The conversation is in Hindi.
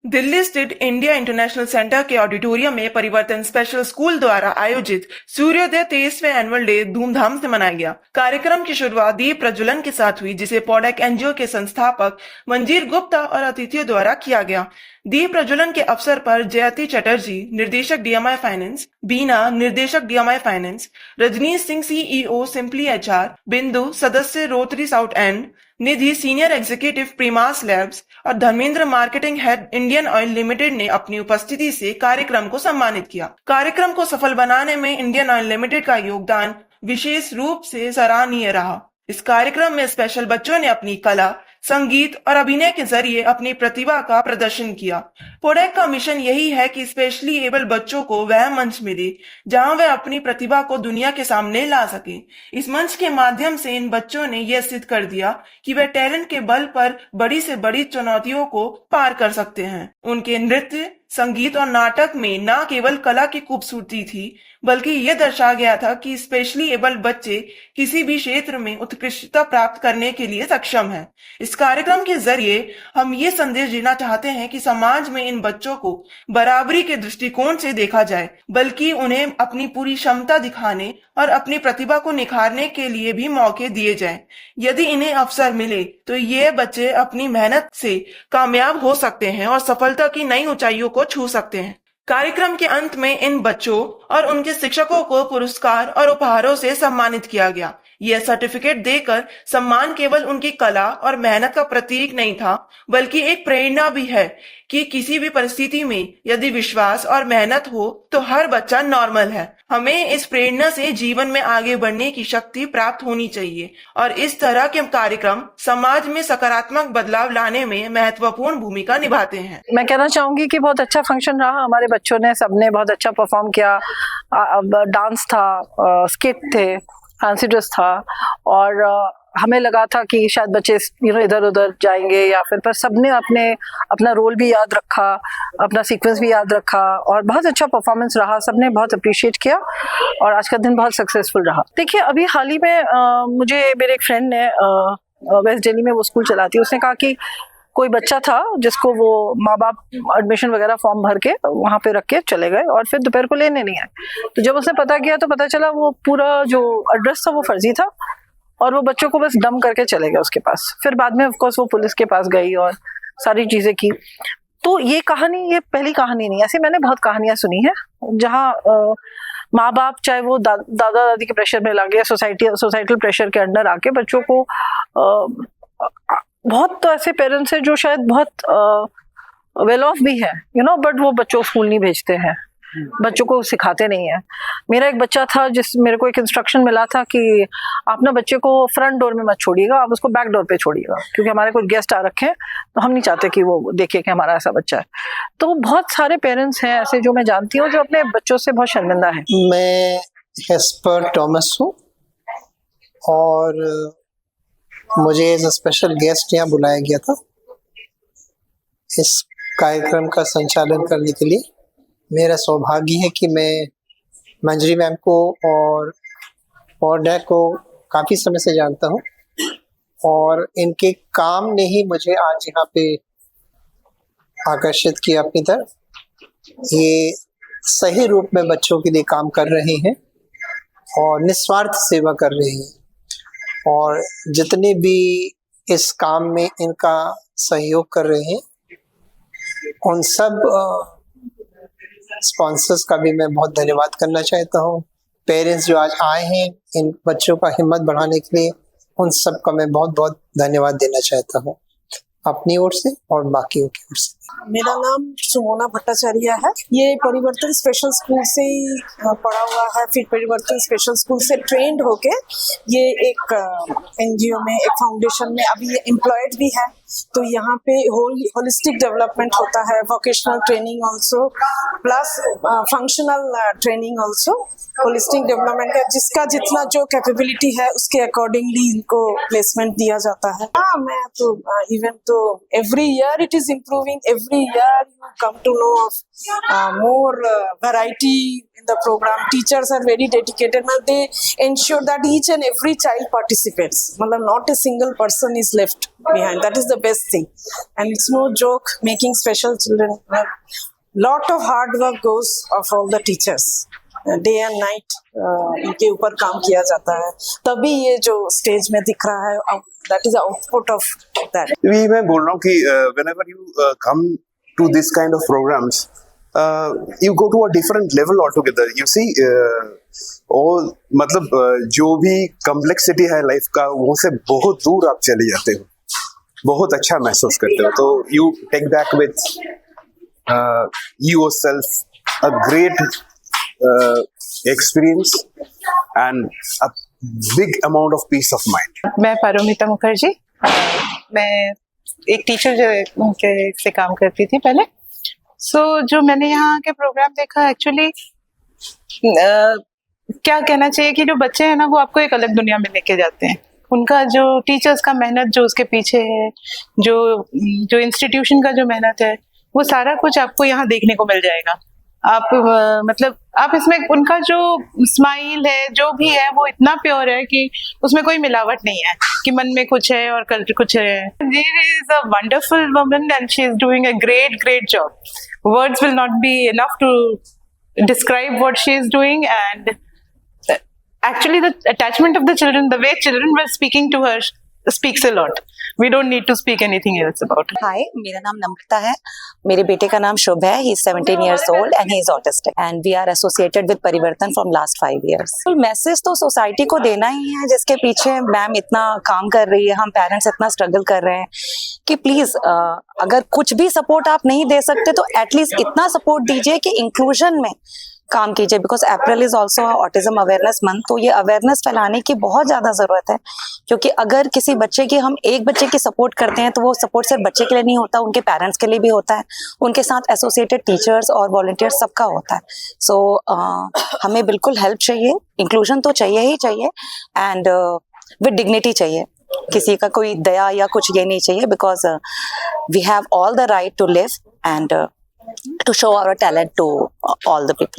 दिल्ली स्थित इंडिया इंटरनेशनल सेंटर के ऑडिटोरियम में परिवर्तन स्पेशल स्कूल द्वारा आयोजित सूर्योदय 23वें एनुअल डे धूमधाम से मनाया गया। कार्यक्रम की शुरुआत दीप प्रज्वलन के साथ हुई, जिसे पॉडेक एनजीओ के संस्थापक मंजीर गुप्ता और अतिथियों द्वारा किया गया। दीप प्रज्वलन के अवसर पर जयति चटर्जी, निर्देशक डीएमआई फाइनेंस, बीना, निर्देशक DMI finance, Rajneesh Singh, CEO simply HR, Bindu, सदस्य Rotary South End, Nidhi, senior executive Premas labs और Dharmendra, marketing head Indian Oil limited ने अपनी उपस्थिति से कार्यक्रम को सम्मानित किया। कार्यक्रम को सफल बनाने में इंडियन ऑयल लिमिटेड का योगदान विशेष रूप से सराहनीय रहा। इस कार्यक्रम में स्पेशल बच्चों ने अपनी कला, संगीत और अभिनय के जरिए अपनी प्रतिभा का प्रदर्शन किया। पॉडेक का मिशन यही है कि स्पेशली एबल बच्चों को वह मंच मिले जहां वे अपनी प्रतिभा को दुनिया के सामने ला सके। इस मंच के माध्यम से इन बच्चों ने यह सिद्ध कर दिया कि वे टैलेंट के बल पर बड़ी से बड़ी चुनौतियों को पार कर सकते हैं। उनके नृत्य, संगीत और नाटक में न केवल कला की खूबसूरती थी, बल्कि यह दर्शाया गया था कि स्पेशली एबल बच्चे किसी भी क्षेत्र में उत्कृष्टता प्राप्त करने के लिए सक्षम हैं। इस कार्यक्रम के जरिए हम ये संदेश देना चाहते हैं कि समाज में इन बच्चों को बराबरी के दृष्टिकोण से देखा जाए, बल्कि उन्हें अपनी पूरी क्षमता दिखाने और अपनी प्रतिभा को निखारने के लिए भी मौके दिए जाएं। यदि इन्हें अवसर मिले तो ये बच्चे अपनी मेहनत से कामयाब हो सकते हैं और सफलता की नई ऊंचाइयों को छू सकते हैं। कार्यक्रम के अंत में इन बच्चों और उनके शिक्षकों को पुरस्कार और उपहारों से सम्मानित किया गया। यह सर्टिफिकेट देकर सम्मान केवल उनकी कला और मेहनत का प्रतीक नहीं था, बल्कि एक प्रेरणा भी है कि किसी भी परिस्थिति में यदि विश्वास और मेहनत हो तो हर बच्चा नॉर्मल है। हमें इस प्रेरणा से जीवन में आगे बढ़ने की शक्ति प्राप्त होनी चाहिए और इस तरह के कार्यक्रम समाज में सकारात्मक बदलाव लाने में महत्वपूर्ण भूमिका निभाते हैं। मैं कहना चाहूंगी कि बहुत अच्छा फंक्शन रहा। हमारे बच्चों ने सबने बहुत अच्छा परफॉर्म किया। डांस था, स्किट थे, फैंसी ड्रेस था और हमें लगा था कि शायद बच्चे इधर उधर जाएंगे या फिर, पर सबने अपना रोल भी याद रखा, अपना सीक्वेंस भी याद रखा और बहुत अच्छा परफॉर्मेंस रहा। सबने बहुत अप्रिशिएट किया और आज का दिन बहुत सक्सेसफुल रहा। देखिए, अभी हाल ही में मुझे मेरे एक फ्रेंड ने वेस्ट दिल्ली में वो स्कूल चलाती है, उसने कहा कि कोई बच्चा था जिसको वो माँ बाप एडमिशन वगैरह फॉर्म भर के वहाँ पे रख के चले गए और फिर दोपहर को लेने नहीं आए। तो जब उसने पता किया तो पता चला वो पूरा जो एड्रेस था वो फर्जी था और वो बच्चों को बस डम करके चले गए उसके पास। फिर बाद में ऑफकोर्स वो पुलिस के पास गई और सारी चीजें की। तो ये पहली कहानी नहीं, ऐसी मैंने बहुत कहानियां सुनी है जहाँ माँ बाप, चाहे वो दादा दादी के प्रेशर में लगे, सोसाइटल प्रेशर के अंडर आके बच्चों को बहुत तो ऐसे पेरेंट्स हैं जो शायद बहुत वेल ऑफ भी है, बट वो बच्चों को स्कूल नहीं भेजते हैं, बच्चों को सिखाते नहीं है। मेरा एक बच्चा था मेरे को एक इंस्ट्रक्शन मिला था कि आप ना बच्चे को फ्रंट डोर में मत छोड़िएगा, आप उसको बैक डोर पे छोड़िएगा, क्योंकि हमारे कुछ गेस्ट आ रखे हैं तो हम नहीं चाहते कि वो देखे कि हमारा ऐसा बच्चा है। तो बहुत सारे पेरेंट्स हैं ऐसे जो मैं जानती हूँ जो अपने बच्चों से बहुत शर्मिंदा है। मैं हेस्पर टॉमस हूँ और मुझे एज अ स्पेशल गेस्ट यहाँ बुलाया गया था इस कार्यक्रम का संचालन करने के लिए। मेरा सौभाग्य है कि मैं मंजरी मैम को और पॉडेक को काफ़ी समय से जानता हूँ और इनके काम ने ही मुझे आज यहाँ पे आकर्षित किया अपनी तरफ। ये सही रूप में बच्चों के लिए काम कर रहे हैं और निस्वार्थ सेवा कर रहे हैं और जितने भी इस काम में इनका सहयोग कर रहे हैं उन सब स्पॉन्सर्स का भी मैं बहुत धन्यवाद करना चाहता हूँ। पेरेंट्स जो आज आए हैं इन बच्चों का हिम्मत बढ़ाने के लिए, उन सब का मैं बहुत बहुत धन्यवाद देना चाहता हूँ अपनी ओर से और बाकियों की ओर से। मेरा नाम सुमोना भट्टाचार्य है। ये परिवर्तन स्पेशल स्कूल से ही पढ़ा हुआ है, फिर परिवर्तन स्पेशल स्कूल से ट्रेंड होके ये एक एनजीओ में, एक फाउंडेशन में अभी ये एम्प्लॉयड भी है। तो यहाँ पे होलिस्टिक डेवलपमेंट होता है, vocational training also plus functional training also. Holistic development का जिसका जितना जो कैपेबिलिटी है उसके अकॉर्डिंगली इनको प्लेसमेंट दिया जाता है। मैं तो इवन तो every year it is improving, every year you come to know of more variety in the program. Teachers are very dedicated. Now they ensure that each and every child participates. Matlab not a single person is left behind. That is the best thing. And it's no joke making special children. Lot of hard work goes of all the teachers. Day and night इनके ऊपर काम किया जाता है, तभी ये जो स्टेज में दिख रहा है, that is output of that. मैं बोल रहा हूँ कि whenever you come to this kind of programs, you go to a different level altogether. You see, all मतलब जो भी complexity है लाइफ का, वो से बहुत दूर आप चले जाते हो, बहुत अच्छा महसूस करते हो. तो you take back with yourself a great experience and a big amount of peace of mind. मैं पारोमिता मुखर्जी, मैं एक टीचर से काम करती थी पहले. जो मैंने यहाँ के प्रोग्राम देखा, एक्चुअली क्या कहना चाहिए कि जो बच्चे हैं ना, वो आपको एक अलग दुनिया में लेके जाते हैं. उनका जो टीचर्स का मेहनत जो उसके पीछे है, जो इंस्टीट्यूशन का जो मेहनत है, वो सारा कुछ आपको यहाँ देखने को मिल जाएगा. आप मतलब आप इसमें उनका जो स्माइल है, जो भी है, वो इतना प्योर है कि उसमें कोई मिलावट नहीं है कि मन में कुछ है और कल कुछ है. There is a wonderful woman and she is doing a great job. Words will not be enough to describe what she is doing, and actually the attachment of the children, the way children were speaking to her, speaks a lot. We don't need to speak anything else about it. Hi, मेरा नाम नम्रता है. मेरे बेटे का नाम शुभ है. He is 17 years old and he is autistic. And we are associated with परिवर्तन from last 5 years. मैसेज तो सोसाइटी को देना ही है, जिसके पीछे मैम इतना काम कर रही है, हम पेरेंट्स इतना स्ट्रगल कर रहे हैं, कि प्लीज अगर कुछ भी सपोर्ट आप नहीं दे सकते तो एटलीस्ट इतना सपोर्ट दीजिए कि इंक्लूजन में काम कीजिए. Because April is also autism awareness month. तो ये अवेयरनेस फैलाने की बहुत ज्यादा जरूरत है, क्योंकि अगर किसी बच्चे की, हम एक बच्चे की सपोर्ट करते हैं, तो वो सपोर्ट सिर्फ बच्चे के लिए नहीं होता, उनके पेरेंट्स के लिए भी होता है, उनके साथ एसोसिएटेड टीचर्स और वॉलंटियर्स सबका होता है. हमें बिल्कुल हेल्प चाहिए, इंक्लूजन तो चाहिए ही चाहिए, एंड विद डिग्निटी चाहिए. किसी का कोई दया या कुछ ये नहीं चाहिए, because we have all the right to live and to show our talent to all the people.